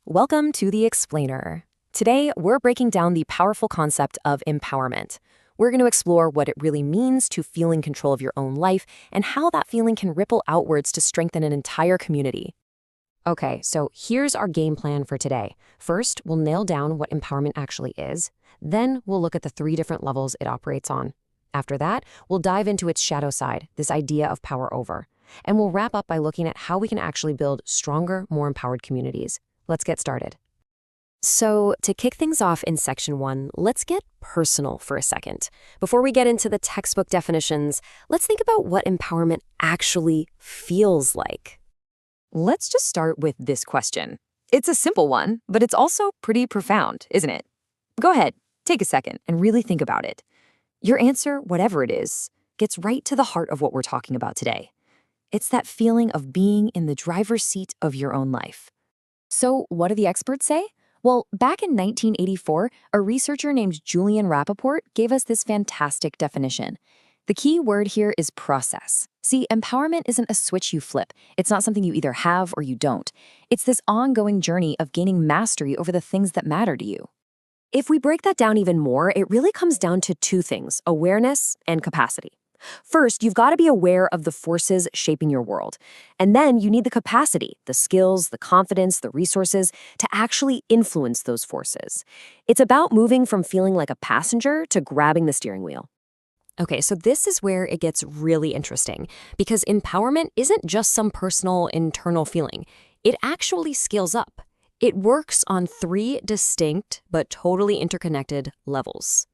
Welcome to The Explainer. Today, we're breaking down the powerful concept of empowerment. We're going to explore what it really means to feel in control of your own life and how that feeling can ripple outwards to strengthen an entire community. Okay, so here's our game plan for today. First, we'll nail down what empowerment actually is. Then, we'll look at the 3 different levels it operates on. After that, we'll dive into its shadow side, this idea of power over. And we'll wrap up by looking at how we can actually build stronger, more empowered communities. Let's get started. So, to kick things off in section 1, let's get personal for a second. Before we get into the textbook definitions, let's think about what empowerment actually feels like. Let's just start with this question. It's a simple one, but it's also pretty profound, isn't it? Go ahead, take a second and really think about it. Your answer, whatever it is, gets right to the heart of what we're talking about today. It's that feeling of being in the driver's seat of your own life. So, what do the experts say? Well, back in 1984, a researcher named Julian Rappaport gave us this fantastic definition. The key word here is process. See, empowerment isn't a switch you flip. It's not something you either have or you don't. It's this ongoing journey of gaining mastery over the things that matter to you. If we break that down even more, it really comes down to 2 things: awareness and capacity. First, you've got to be aware of the forces shaping your world. And then you need the capacity, the skills, the confidence, the resources to actually influence those forces. It's about moving from feeling like a passenger to grabbing the steering wheel. Okay, so this is where it gets really interesting, because empowerment isn't just some personal internal feeling. It actually scales up. It works on 3 distinct but totally interconnected levels.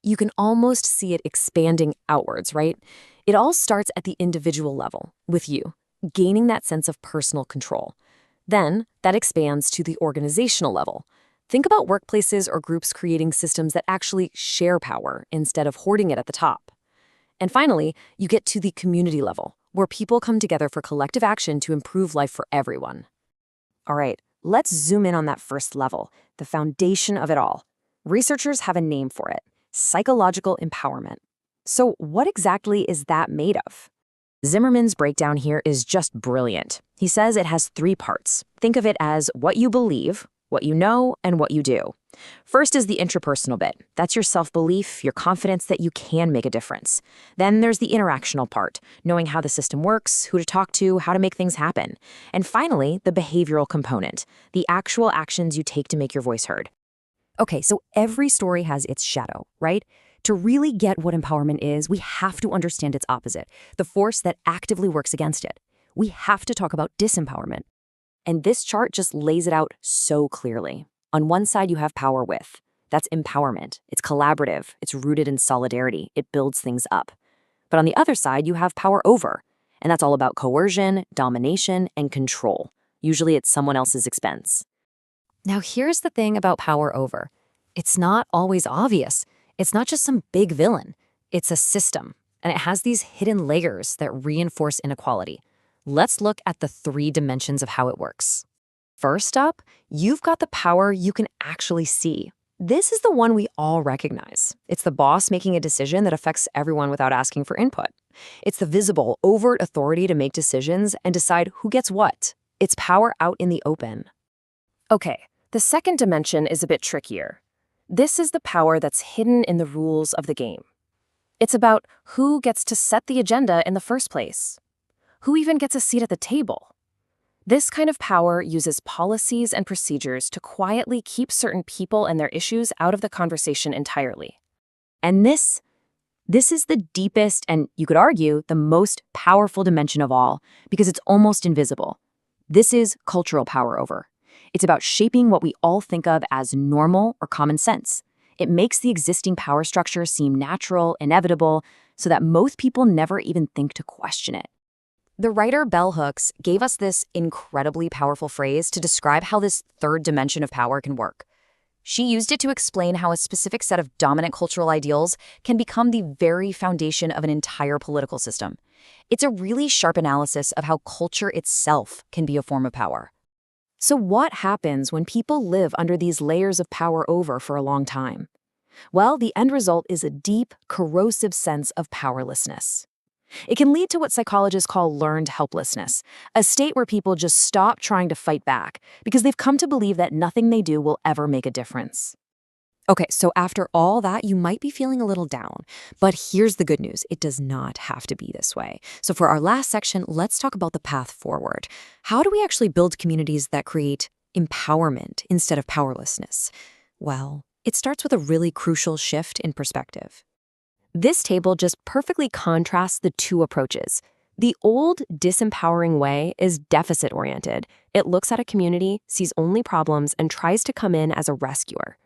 You can almost see it expanding outwards, right? It all starts at the individual level, with you, gaining that sense of personal control. Then, that expands to the organizational level. Think about workplaces or groups creating systems that actually share power instead of hoarding it at the top. And finally, you get to the community level, where people come together for collective action to improve life for everyone. All right, let's zoom in on that first level, the foundation of it all. Researchers have a name for it: psychological empowerment. So what exactly is that made of? Zimmerman's breakdown here is just brilliant. He says it has 3 parts. Think of it as what you believe, what you know, and what you do. First is the intrapersonal bit. That's your self-belief, your confidence that you can make a difference. Then there's the interactional part, knowing how the system works, who to talk to, how to make things happen. And finally, the behavioral component, the actual actions you take to make your voice heard. Okay, so every story has its shadow, right? To really get what empowerment is, we have to understand its opposite, the force that actively works against it. We have to talk about disempowerment. And this chart just lays it out so clearly. On one side, you have power with. That's empowerment. It's collaborative. It's rooted in solidarity. It builds things up. But on the other side, you have power over. And that's all about coercion, domination, and control. Usually at someone else's expense. Now, here's the thing about power over. It's not always obvious. It's not just some big villain. It's a system, and it has these hidden layers that reinforce inequality. Let's look at the 3 dimensions of how it works. First up, you've got the power you can actually see. This is the one we all recognize. It's the boss making a decision that affects everyone without asking for input. It's the visible, overt authority to make decisions and decide who gets what. It's power out in the open. Okay. The second dimension is a bit trickier. This is the power that's hidden in the rules of the game. It's about who gets to set the agenda in the first place. Who even gets a seat at the table? This kind of power uses policies and procedures to quietly keep certain people and their issues out of the conversation entirely. And this is the deepest and, you could argue, the most powerful dimension of all, because it's almost invisible. This is cultural power over. It's about shaping what we all think of as normal or common sense. It makes the existing power structure seem natural, inevitable, so that most people never even think to question it. The writer Bell Hooks gave us this incredibly powerful phrase to describe how this 3rd dimension of power can work. She used it to explain how a specific set of dominant cultural ideals can become the very foundation of an entire political system. It's a really sharp analysis of how culture itself can be a form of power. So what happens when people live under these layers of power over for a long time? Well, the end result is a deep, corrosive sense of powerlessness. It can lead to what psychologists call learned helplessness, a state where people just stop trying to fight back because they've come to believe that nothing they do will ever make a difference. Okay, so after all that, you might be feeling a little down. But here's the good news, it does not have to be this way. So for our last section, let's talk about the path forward. How do we actually build communities that create empowerment instead of powerlessness? Well, it starts with a really crucial shift in perspective. This table just perfectly contrasts the two approaches. The old, disempowering way is deficit-oriented. It looks at a community, sees only problems, and tries to come in as a rescuer.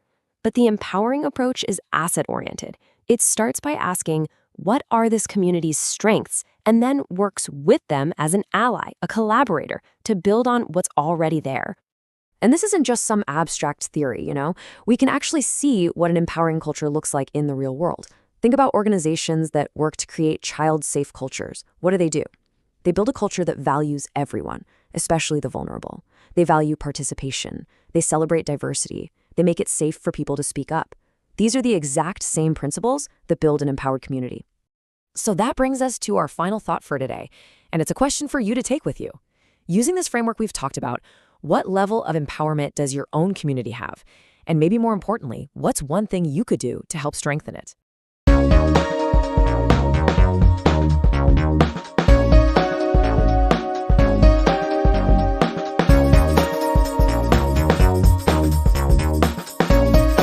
But the empowering approach is asset-oriented. It starts by asking, what are this community's strengths, and then works with them as an ally, a collaborator, to build on what's already there. And this isn't just some abstract theory, We can actually see what an empowering culture looks like in the real world. Think about organizations that work to create child-safe cultures. What do? They build a culture that values everyone, especially the vulnerable. They value participation. They celebrate diversity. They make it safe for people to speak up. These are the exact same principles that build an empowered community. So that brings us to our final thought for today, and it's a question for you to take with you. Using this framework we've talked about, what level of empowerment does your own community have? And maybe more importantly, what's one thing you could do to help strengthen it?